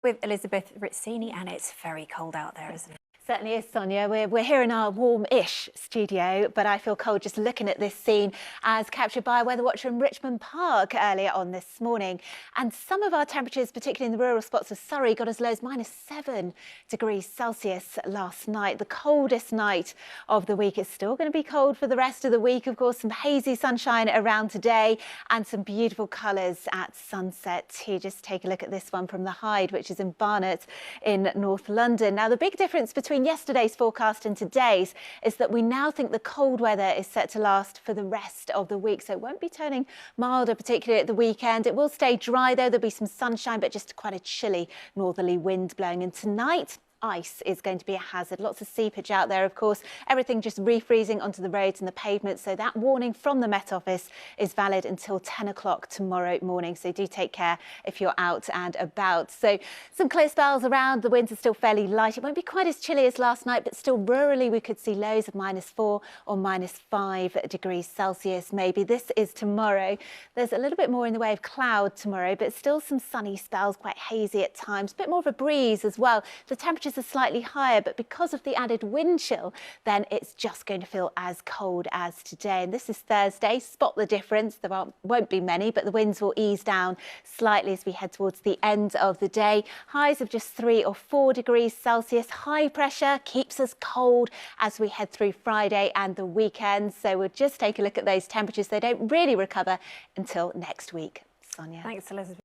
With Elizabeth Rizzini, and it's very cold out there, isn't it? Certainly is, Sonia. We're here in our warm-ish studio, but I feel cold just looking at this scene as captured by a weather watcher in Richmond Park earlier on this morning. And some of our temperatures, particularly in the rural spots of Surrey, got as low as -7 degrees Celsius last night. The coldest night of the week. It's still going to be cold for the rest of the week. Of course, some hazy sunshine around today and some beautiful colours at sunset too. Just take a look at this one from the Hyde, which is in Barnet in North London. Now, the big difference between yesterday's forecast and today's is that we now think the cold weather is set to last for the rest of the week, so it won't be turning milder, particularly at the weekend. It will stay dry though. There'll be some sunshine, but just quite a chilly northerly wind blowing. And tonight, ice is going to be a hazard. Lots of seepage out there, of course. Everything just refreezing onto the roads and the pavements. So that warning from the Met Office is valid until 10 o'clock tomorrow morning. So do take care if you're out and about. So some clear spells around. The winds are still fairly light. It won't be quite as chilly as last night, but still rurally we could see lows of -4 or -5 degrees Celsius maybe. This is tomorrow. There's a little bit more in the way of cloud tomorrow, but still some sunny spells, quite hazy at times. A bit more of a breeze as well. The temperatures are slightly higher, but because of the added wind chill, then it's just going to feel as cold as today. And this is Thursday. Spot the difference. There won't be many, but the winds will ease down slightly as we head towards the end of the day. Highs of just 3 or 4 degrees Celsius. High pressure keeps us cold as we head through Friday and the weekend. So we'll just take a look at those temperatures. They don't really recover until next week. Sonia. Thanks, Elizabeth.